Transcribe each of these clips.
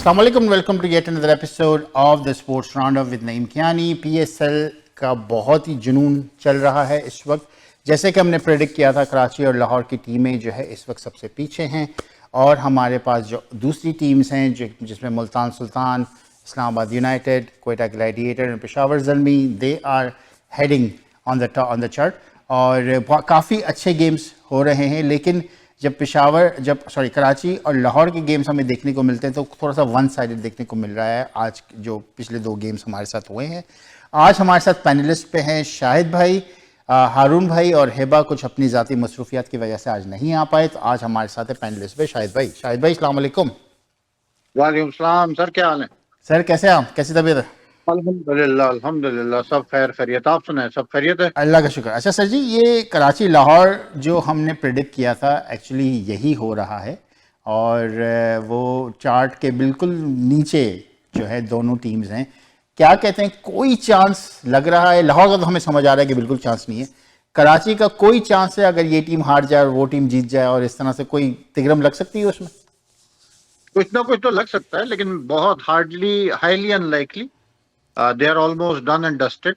अस्सलाम वालेकुम, welcome to yet another episode of the sports roundup with Naeem Kiyani. PSL का बहुत ही जुनून चल रहा है इस वक्त। जैसे कि हमने प्रेडिक्ट किया था, कराची और लाहौर की टीमें जो है इस वक्त सबसे पीछे हैं, और हमारे पास जो दूसरी टीम्स हैं जिसमें मुल्तान सुल्तान, इस्लामाबाद यूनाइटेड, क्वेटा ग्लैडिएटर और Peshawar Zalmi, they are heading on the chart और काफ़ी अच्छे गेम्स हो रहे हैं। लेकिन जब कराची और लाहौर के गेम्स हमें देखने को मिलते हैं तो थोड़ा सा वन साइडेड देखने को मिल रहा है। आज जो पिछले दो गेम्स हमारे साथ हुए हैं, आज हमारे साथ पैनलिस्ट पे हैं शाहिद भाई, हारून भाई और हिबा। कुछ अपनी ज़ाती मसरूफियात की वजह से आज नहीं आ पाए, तो आज हमारे साथ है पैनलिस्ट पे शाहिद भाई। शाहिद भाई अस्सलाम वालेकुम। वालेकुम सलाम सर, क्या हाल है? सर कैसे हैं आप, कैसी तबीयत है? अल्हम्दुलिल्लाह अल्हम्दुलिल्लाह, सब खैर खैरियत। आप सुनाए, सब खैरियत है? अल्लाह का शुक्र। अच्छा सर जी, ये कराची लाहौर जो हमने प्रेडिक्ट किया था एक्चुअली यही हो रहा है, और वो चार्ट के बिल्कुल नीचे जो है दोनों टीम्स हैं। क्या कहते हैं, कोई चांस लग रहा है? लाहौर का तो हमें समझ आ रहा है कि बिल्कुल चांस नहीं है। कराची का कोई चांस है अगर ये टीम हार जाए और वो टीम जीत जाए, और इस तरह से कोई तिगरम लग सकती है उसमें? कुछ ना कुछ तो लग सकता है, लेकिन बहुत highly unlikely. They are almost done and dusted.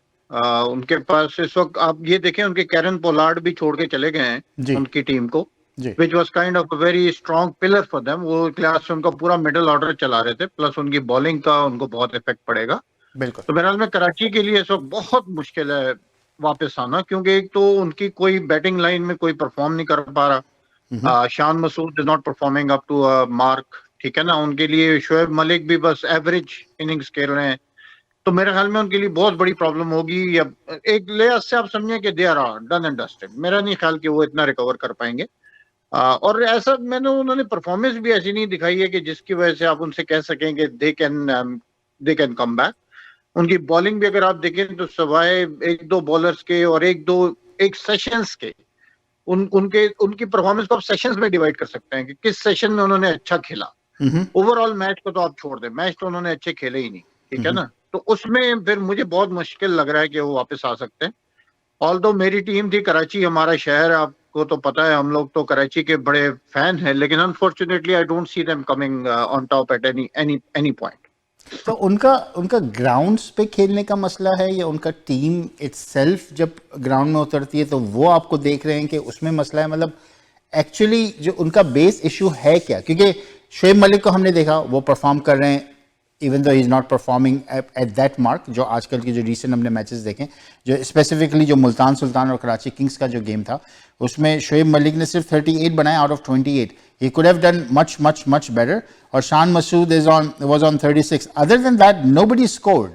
उनके पास इस वक्त आप ये देखें, उनके कैरन पोलार्ड भी छोड़ के चले गए हैं उनकी टीम को, which was kind of a very strong pillar for them. वो क्लास से उनका पूरा मिडिल ऑर्डर चला रहे थे, प्लस उनकी बॉलिंग का उनको बहुत इफेक्ट पड़ेगा। बिल्कुल। तो मेरे ख्याल में कराची के लिए इस वक्त बहुत मुश्किल है वापस आना, क्योंकि एक तो उनकी कोई बैटिंग लाइन में कोई परफॉर्म नहीं कर पा रहा। Shan Masood is not performing up to a mark, ठीक है ना। उनके लिए शोएब मलिक भी बस एवरेज इनिंग्स खेल रहे हैं। तो मेरे ख्याल में उनके लिए बहुत बड़ी प्रॉब्लम होगी। या एक लिहाज से आप समझें कि they are done and dusted. मेरा नहीं ख्याल कि वो इतना रिकवर कर पाएंगे। और ऐसा उन्होंने परफॉर्मेंस भी ऐसी नहीं दिखाई है कि जिसकी वजह से आप उनसे कह सकें कि दे कैन कम बैक। उनकी बॉलिंग भी अगर आप देखें तो सवाए एक दो बॉलर्स के और एक सेशंस के, उनकी परफॉर्मेंस को आप सेशंस में डिवाइड कर सकते हैं कि किस सेशन में उन्होंने अच्छा खेला। ओवरऑल मैच को तो आप छोड़ दें, मैच तो उन्होंने अच्छे खेले ही नहीं, ठीक है ना। तो उसमें फिर मुझे बहुत मुश्किल लग रहा है कि वो वापस आ सकते हैं। ऑल्दो मेरी टीम थी कराची, हमारा शहर, आपको तो पता है, हम लोग तो कराची के बड़े फैन हैं, लेकिन unfortunately I don't see them coming on top at any point. तो उनका ग्राउंड्स पे खेलने का मसला है, या उनका टीम इटसेल्फ जब ग्राउंड में उतरती है तो वो आपको देख रहे हैं कि उसमें मसला है? मतलब एक्चुअली जो उनका बेस इशू है क्या? क्योंकि शोएब मलिक को हमने देखा, वो परफॉर्म कर रहे हैं even though he is not performing at that mark. जो आजकल की जो रिसेंट हमने मैचेस देखें, जो स्पेसिफिकली जो मुल्तान सुल्तान और कराची किंग्स का जो गेम था, उसमें शोएब मलिक ने सिर्फ 38 बनाए out of 28। He could have done much much much better. और Shan Masood was on 36। Other than that nobody scored.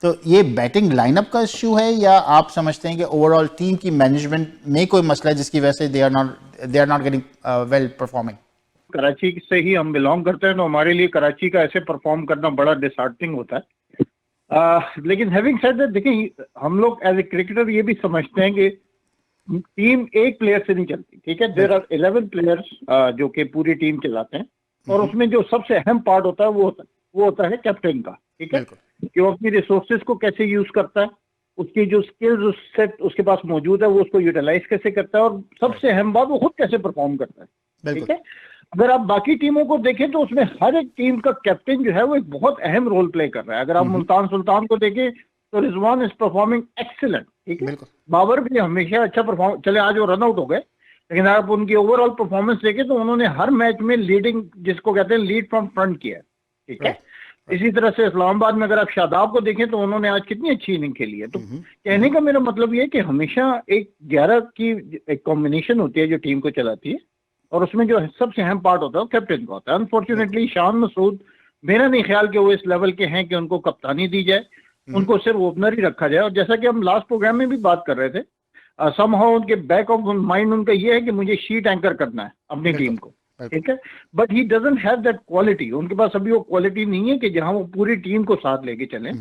तो ये बैटिंग लाइनअप का इशू है, या आप समझते हैं कि ओवरऑल टीम की मैनेजमेंट में कोई मसला है जिसकी वजह से they are not getting well performing? Karachi से ही हम बिलोंग करते हैं, तो हमारे लिए कराची का ऐसे परफॉर्म करना बड़ा डिसहार्टनिंग होता है। लेकिन हैविंग सेड दैट, देखिए हम लोग एज ए क्रिकेटर ये भी समझते हैं कि टीम एक प्लेयर से नहीं चलती, ठीक है। देयर आर 11 प्लेयर्स जो कि पूरी टीम चलाते हैं, और उसमें जो सबसे अहम पार्ट होता है वो होता है कैप्टन का, ठीक है। कि वो अपनी रिसोर्सेज को कैसे यूज करता है, उसकी जो स्किल्स सेट उसके पास मौजूद है वो उसको यूटिलाइज कैसे करता है, और सबसे अहम बात वो खुद कैसे परफॉर्म करता है, ठीक है। अगर आप बाकी टीमों को देखें तो उसमें हर एक टीम का कैप्टन जो है वो एक बहुत अहम रोल प्ले कर रहा है। अगर आप मुल्तान सुल्तान को देखें तो रिजवान इज परफॉर्मिंग एक्सीलेंट, ठीक है। बाबर भी हमेशा अच्छा परफॉर्म, चले आज वो रन आउट हो गए, लेकिन आप उनकी ओवरऑल परफॉर्मेंस देखें तो उन्होंने हर मैच में लीडिंग, जिसको कहते हैं लीड फ्रॉम फ्रंट किया है, ठीक है। इसी तरह से इस्लामाबाद में अगर आप शादाब को देखें तो उन्होंने आज कितनी अच्छी इनिंग खेली है। तो कहने का मेरा मतलब ये है कि हमेशा एक 11 की एक कॉम्बिनेशन होती है जो टीम को चलाती है, और उसमें जो सबसे अहम पार्ट होता है वो कैप्टन का होता है। अनफॉर्चुनेटली शान मसूद, मेरा नहीं ख्याल कि वो इस लेवल के हैं कि उनको कप्तानी दी जाए, उनको सिर्फ ओपनर ही रखा जाए। और जैसा कि हम लास्ट प्रोग्राम में भी बात कर रहे थे, समहाउ उनके बैक ऑफ माइंड उनका ये है कि मुझे शीट एंकर करना है अपनी टीम को, ठीक है। But he doesn't have that quality. उनके पास अभी वो क्वालिटी नहीं है कि जहां वो पूरी टीम को साथ लेके चले।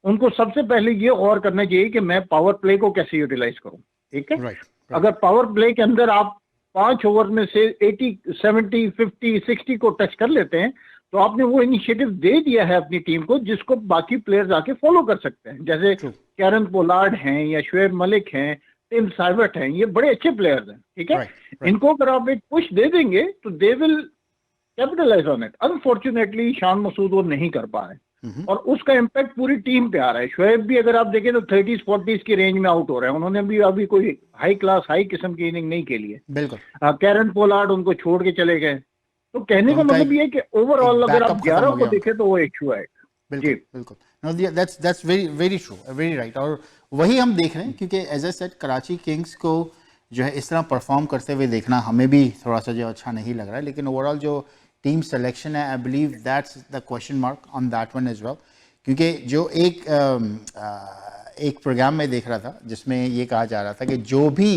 उनको सबसे पहले ये और करना चाहिए कि मैं पावर प्ले को कैसे यूटिलाइज करूं, ठीक है। अगर पावर प्ले के अंदर आप 5 ओवर में से 80, 70, 50, 60 को टच कर लेते हैं, तो आपने वो इनिशिएटिव दे दिया है अपनी टीम को, जिसको बाकी प्लेयर्स आके फॉलो कर सकते हैं। जैसे कैरन पोलार्ड हैं या शोएब मलिक हैं, टिम साइवर्ट हैं, ये बड़े अच्छे प्लेयर्स हैं, ठीक है। इनको अगर आप एक पुश दे देंगे तो they will capitalize on it. Unfortunately Shan Masood वो नहीं कर पा रहे और उसका इम्पैक्ट पूरी टीम पे आ रहा है। शोएब भी अगर आप देखें तो 30s 40s की रेंज में आउट हो रहे हैं, उन्होंने भी अभी कोई हाई किस्म की इनिंग नहीं खेली है। बिल्कुल कैरन पोलार्ड उनको छोड़ के चले गए। तो कहने का उनका मतलब ये है कि ओवरऑल एक अगर backup आप खत्म 11 हो को गया देखें तो वो एक छुआ है। बिल्कुल बिल्कुल no that's very very true very right. और वही हम देख रहे हैं क्योंकि एज ए सेड कराची किंग्स को जो है इस तरह परफॉर्म करते हुए देखना हमें भी थोड़ा सा जो अच्छा नहीं लग रहा है, लेकिन ओवरऑल जो टीम सिलेक्शन है I believe that's the question mark on that one as well. क्योंकि जो एक प्रोग्राम में देख रहा था जिसमें ये कहा जा रहा था कि जो भी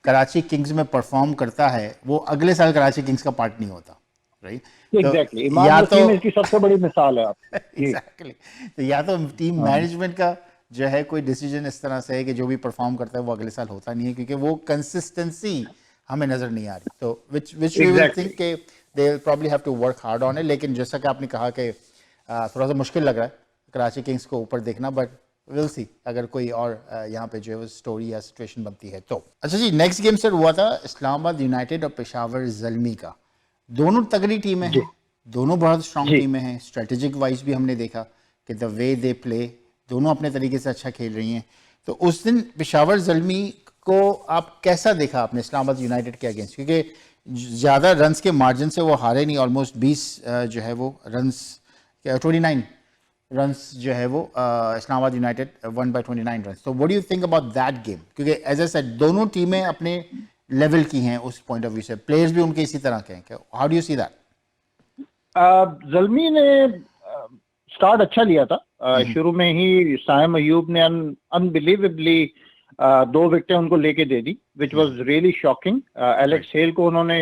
कराची किंग्स में परफॉर्म करता है वो अगले साल कराची किंग्स का पार्ट नहीं होता, राइट? एग्जैक्टली या इमाम तो नसीम इसकी सबसे बड़ी मिसाल है आप। एग्जैक्टली तो या तो टीम मैनेजमेंट का जो है कोई डिसीजन इस तरह से है कि जो भी परफॉर्म करता है वो अगले साल होता नहीं है, क्योंकि वो कंसिस्टेंसी हमें नजर नहीं आ रही। तो विच वी विल थिंक के they will probably have to work hard on it. लेकिन जैसा कि आपने कहा कि थोड़ा सा मुश्किल लग रहा है कराची किंग्स को ऊपर देखना, बट विल सी अगर कोई और यहाँ पे जो है स्टोरी या सिचुएशन बनती है तो। अच्छा जी, नेक्स्ट गेम सर हुआ था इस्लामाबाद यूनाइटेड और पेशावर ज़ल्मी का। दोनों तगड़ी टीमें हैं, दोनों बहुत स्ट्रांग टीमें हैं। स्ट्रेटेजिक वाइज भी हमने देखा कि द वे दे प्ले दोनों अपने तरीके से अच्छा खेल रही हैं। तो उस दिन पेशावर ज़ल्मी को आप कैसा देखा आपने इस्लामाबाद यूनाइटेड के अगेंस्ट? क्योंकि ज़्यादा रन्स के मार्जिन से वो हारे नहीं, ऑलमोस्ट 20 जो है वो रन्स 29 रन्स जो है वो Islamabad United won by 29 runs. तो what do you think about that game? क्योंकि एज ए सेड दोनों टीमें अपने लेवल की हैं उस पॉइंट ऑफ व्यू से, प्लेयर्स भी उनके इसी तरह के हैं। How do you see that? Zalmi ने स्टार्ट अच्छा लिया था। शुरू में ही साइम अयूब ने अनबिलीवेबली 2 विकेटें उनको लेके दे दी, which was really shocking. Alex Hales को उन्होंने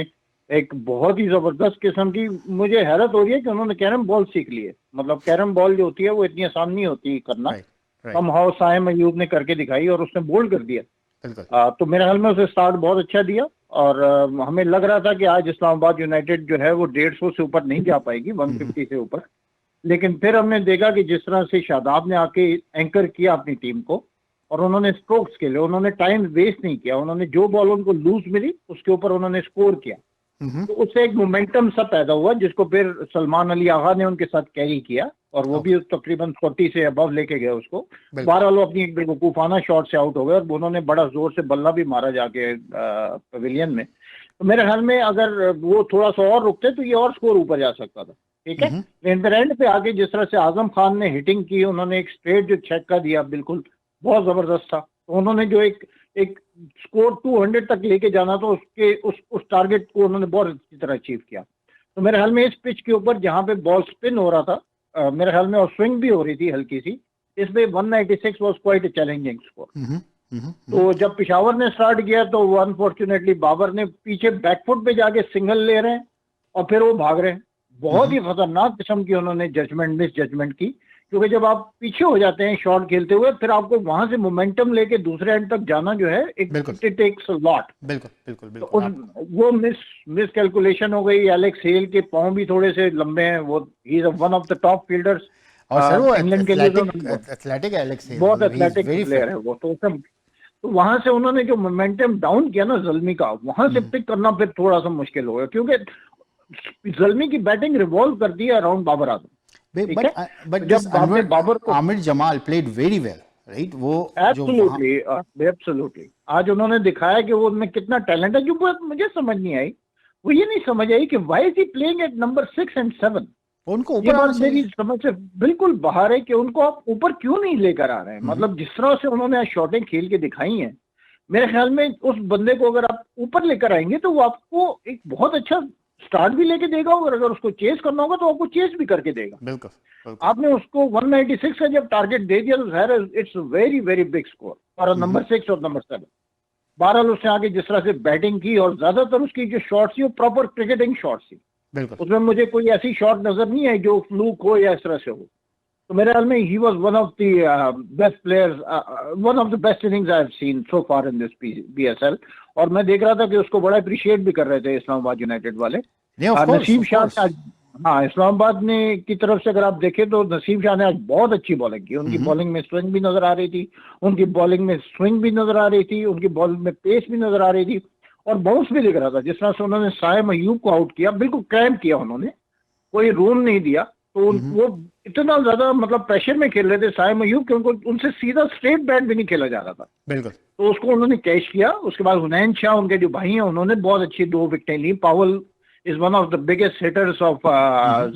एक बहुत ही जबरदस्त किस्म की, मुझे हैरत हो रही है कि उन्होंने कैरम बॉल सीख ली है। मतलब कैरम बॉल जो होती है वो इतनी आसान नहीं होती करना। समहाउ साइम अयूब ने करके दिखाई और उसने बोल्ड कर दिया। तो मेरे ख्याल में उसे स्टार्ट बहुत अच्छा दिया और हमें लग रहा था कि आज इस्लामाबाद यूनाइटेड जो है वो 150 से ऊपर नहीं जा पाएगी, 150 से ऊपर। लेकिन फिर हमने देखा कि जिस तरह से शादाब ने आके एंकर किया अपनी टीम को और उन्होंने स्ट्रोक्स के लिए उन्होंने टाइम वेस्ट नहीं किया, उन्होंने जो बॉल उनको लूज मिली उसके ऊपर उन्होंने स्कोर किया। तो उससे एक मोमेंटम सा पैदा हुआ जिसको फिर सलमान अली आगा ने उनके साथ कैरी किया और वो भी तकरीबन 40 से अबव लेके गए उसको। बहरहाल वो अपनी एक बेवकूफाना शॉट से आउट हो गए और उन्होंने बड़ा जोर से बल्ला भी मारा जाके पवेलियन में। तो मेरे ख्याल में अगर वो थोड़ा सा और रुकते तो ये और स्कोर ऊपर जा सकता था, ठीक है। लेकिन फिर एंड पे आगे जिस तरह से आजम खान ने हिटिंग की, उन्होंने एक स्ट्रेट जो छक्का दिया बिल्कुल बहुत जबरदस्त था। तो उन्होंने जो एक स्कोर 200 तक लेके जाना तो उसके उस टारगेट को उन्होंने बहुत अच्छी तरह अचीव किया। तो मेरे ख्याल में इस पिच के ऊपर जहां पे बॉल स्पिन हो रहा था मेरे ख्याल में और स्विंग भी हो रही थी हल्की सी, इसमें 196 was quite a challenging score. तो जब पेशावर ने स्टार्ट किया तो अनफॉर्चुनेटली बाबर ने पीछे बैकफुट पे जाके सिंगल ले रहे हैं और फिर वो भाग रहे हैं। बहुत ही खतरनाक किस्म की उन्होंने मिस जजमेंट की, क्योंकि जब आप पीछे हो जाते हैं शॉट खेलते हुए फिर आपको वहां से मोमेंटम लेके दूसरे एंड तक जाना जो है इट टेक्स अ लॉट। बिल्कुल तो वो मिस कैलकुलेशन हो गई। एलेक्स हेल के पांव भी थोड़े से लंबे हैं, वो he is one of the top fielders और सर वो इंग्लैंड के लिए। एथलेटिक एलेक्स हेल बहुत एथलेटिक प्लेयर है वो। तो वहां से उन्होंने जो मोमेंटम डाउन किया ना ज़ल्मी का, वहां से पिक करना फिर थोड़ा सा मुश्किल हो गया, क्योंकि ज़ल्मी की बैटिंग रिवॉल्व करती है around Babar Azam. But Aamir Jamal played very well, right? वो Absolutely. आज उन्होंने दिखाया कि वो उनमें कितना टैलेंट है। जो बात मुझे समझ नहीं आई वो ये नहीं समझ आई कि why is he playing at number 6 and 7? उनको ये बात मेरी समझ से बिल्कुल बाहर है कि उनको आप ऊपर क्यों नहीं लेकर आ रहे हैं। मतलब जिस तरह से उन्होंने आज शॉटें खेल के दिखाई हैं, मेरे ख्याल में उस बंदे को अगर आप ऊपर लेकर आएंगे तो वो आपको एक बहुत अच्छा स्टार्ट भी लेके देगा और अगर उसको चेस करना होगा तो आपको चेस भी करके देगा। बिल्कुल। आपने उसको 196 का जब टारगेट दे दिया तो it's very very big score और नंबर 6 और नंबर 7। बहरहाल उसने आगे जिस तरह से बैटिंग की और ज्यादातर उसकी जो शॉट्स थी वो प्रॉपर क्रिकेटिंग शॉट्स थी। उसमें मुझे कोई ऐसी शॉट नजर नहीं आई जो फ्लूक हो या इस तरह से हो। तो मेरे ख्याल में he was one of the best players, one of the best innings I have seen so far in this BSL. और मैं देख रहा था कि उसको बड़ा अप्रिशिएट भी कर रहे थे इस्लामाबाद यूनाइटेड वाले। नसीम शाह, हाँ, इस्लामाबाद ने की तरफ से अगर आप देखें तो नसीम शाह ने आज बहुत अच्छी बॉलिंग की। उनकी बॉलिंग में स्विंग भी नजर आ रही थी, उनकी बॉलिंग में स्विंग भी नजर आ रही थी, उनकी बॉलिंग में पेस भी नजर आ रही थी और बाउंस भी दिख रहा था। जिस तरह से उन्होंने साइम अयूब को आउट किया, बिल्कुल क्रैम्प किया उन्होंने। कोई रूम नहीं दिया, तो वो इतना ज्यादा मतलब प्रेशर में खेल रहे थे साइम अयूब कि उनको उनसे सीधा स्ट्रेट बैट भी नहीं खेला जा रहा था। बिल्कुल। तो उसको उन्होंने कैच किया। उसके बाद हुनैन शाह उनके जो भाई हैं उन्होंने बहुत अच्छी 2 विकेटें ली। पावल is one of the biggest hitters of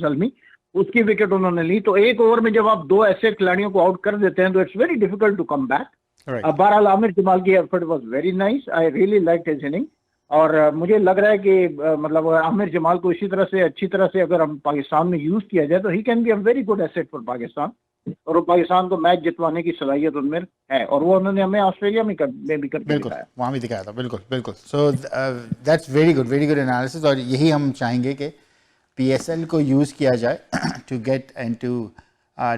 Zalmi, उसकी विकेट उन्होंने ली। तो एक ओवर में जब आप 2 ऐसे खिलाड़ियों को आउट कर देते हैं तो it's very difficult to come back. बहरहाल आमिर जमाल की effort was very nice, I really liked his inning. और मुझे लग रहा है कि मतलब आमिर जमाल को इसी तरह से अच्छी तरह से अगर हम पाकिस्तान में यूज किया जाए तो he can be a very good asset for Pakistan, और वो पाकिस्तान को मैच जितवाने की सलाहियत उनमें है, और वो उन्होंने हमें ऑस्ट्रेलिया में भी करके दिखाया। वहाँ भी दिखाया था। बिल्कुल बिल्कुल। So that's very good analysis. और यही हम चाहेंगे कि PSL को यूज़ किया जाए to get and to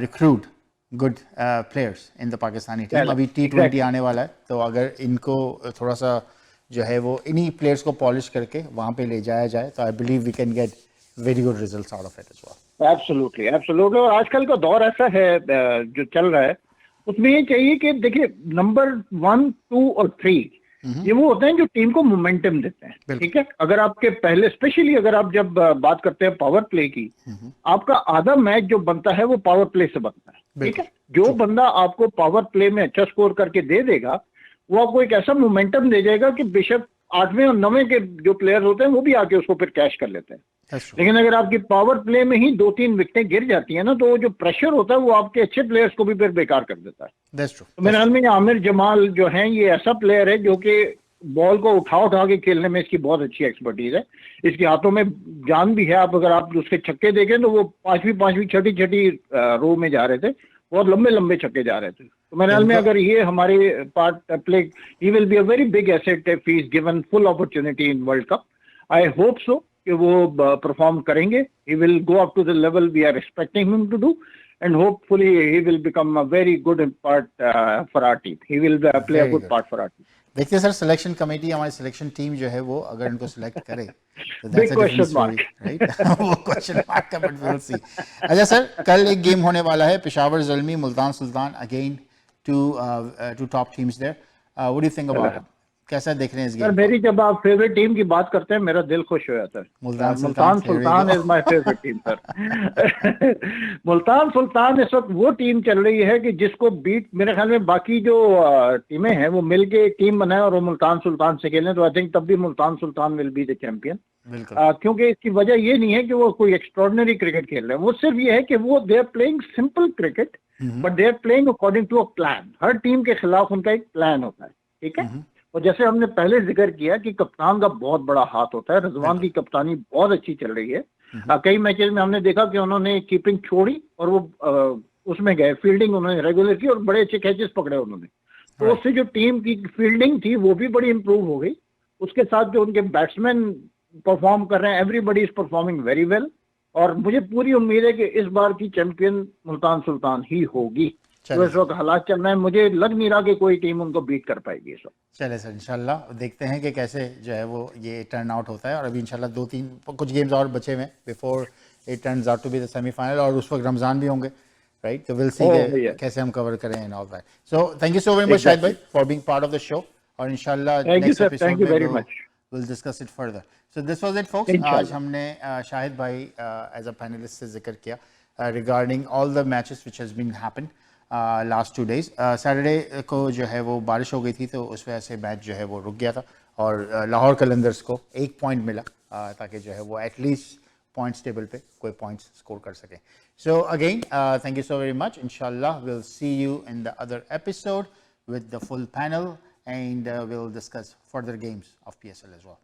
recruit good players in the Pakistani team. अभी T20 आने वाला है, तो अगर इनको थोड़ा सा जो है वो इन्हीं प्लेयर्स को पॉलिश करके वहाँ पे ले जाया जाए तो I believe we can get very good results out of it as well. Absolutely absolutely. और आजकल का दौर ऐसा है जो चल रहा है, उसमें ये चाहिए कि देखिए नंबर 1, 2 और 3 ये वो होते हैं जो टीम को मोमेंटम देते हैं। ठीक है, अगर आपके पहले स्पेशली अगर आप जब बात करते हैं पावर प्ले की, आपका आधा मैच जो बनता है वो पावर प्ले से बनता है। ठीक है, जो बंदा आपको पावर प्ले में अच्छा स्कोर करके दे देगा वो आपको एक ऐसा मोमेंटम दे जाएगा कि बेशक 8वें और 9वें के जो प्लेयर होते हैं वो भी आके उसको फिर कैश कर लेते हैं। लेकिन अगर आपकी पावर प्ले में ही 2-3 विकेटें गिर जाती है ना, तो वो जो प्रेशर होता है वो आपके अच्छे प्लेयर्स को भी फिर बेकार कर देता है। तो मेरे ख्याल में आमिर जमाल जो है ये ऐसा प्लेयर है जो कि बॉल को उठा के खेलने में इसकी बहुत अच्छी एक्सपर्टीज है। इसके हाथों में जान भी है। आप अगर आप उसके छक्के देखें तो वो 5वीं 6ठी रो में जा रहे थे, बहुत लंबे छक्के जा रहे थे। तो मेरे ख्याल में अगर ये हमारे part play, he will be a very big asset if he is given full opportunity in world cup. I hope so कि वो परफॉर्म करेंगे। He will go up to the level we are expecting him to do, and hopefully he will become a very good part for our team. He will play a good part for our team. देखते हैं sir, selection committee हमारी selection team जो है वो अगर इनको select करे तो बिग क्वेश्चन मार्क, राइट? वो क्वेश्चन मार्क का, बट विल सी। अच्छा सर, कल एक गेम होने वाला है, Peshawar Zalmi Multan Sultan again two top teams there. What do you think about it? कैसा देख रहे हैं इस गेम? सर मेरी जब आप फेवरेट टीम की बात करते हैं मेरा दिल खुश हो जाता है। Multan Sultan is my favourite team sir. Multan Sultan इस वक्त वो टीम चल रही है कि जिसको बीट मेरे ख्याल में बाकी जो टीमें हैं वो मिलके एक टीम बनाए और वो मुल्तान सुल्तान से खेलें तो आई थिंक तब भी Multan Sultan will be the champion. क्योंकि इसकी वजह ये नहीं है कि वो कोई एक्स्ट्रॉर्डिनरी क्रिकेट खेल रहे हैं, वो सिर्फ ये है कि वो they are playing simple cricket but they are playing according to a plan. हर टीम के खिलाफ उनका एक प्लान होता है। ठीक है, और जैसे हमने पहले जिक्र किया कि कप्तान का बहुत बड़ा हाथ होता है। रिजवान की कप्तानी बहुत अच्छी चल रही है। कई मैचेस में हमने देखा कि उन्होंने कीपिंग छोड़ी और वो उसमें गए, फील्डिंग उन्होंने रेगुलर की और बड़े अच्छे कैचेस पकड़े उन्होंने। तो उससे जो टीम की फील्डिंग थी वो भी बड़ी इंप्रूव हो गई। उसके साथ जो उनके बैट्समैन परफॉर्म कर रहे हैं, everybody is performing very well, और मुझे पूरी उम्मीद है कि इस बार की चैंपियन मुल्तान सुल्तान ही होगी। तो इस वक्त हालात चल रहे हैं, मुझे लग नहीं रहा कि कोई टीम उनको बीट कर पाएगी इस वक्त। चले सर, इंशाल्लाह देखते हैं कि कैसे जो है वो ये टर्न आउट होता है। और अभी इंशाल्लाह 2-3 कुछ गेम्स और बचे हुए before it turns out to be the semifinal, और उस वक्त रमजान भी होंगे, राइट? तो विल सी कैसे हम कवर करें and all that. So thank you so very much Shahid भाई for being part of the show, और इंशाल्लाह नेक्स्ट एपिसोड में we'll discuss it further. So this was it folks. आज हमने शाहिद भाई एज अ पैनलिस्ट से जिक्र किया regarding all the matches which has been happened last 2 days. Saturday को जो है वो बारिश हो गई थी तो उस वजह से मैच जो है वो रुक गया था, और लाहौर कलंदर्स को 1 पॉइंट मिला ताकि जो है वो एटलीस्ट पॉइंट्स टेबल पे कोई पॉइंट्स स्कोर कर सके. So again thank you so very much. इंशाल्लाह will see you in the other episode with the full panel, and we'll discuss further games of PSL as well.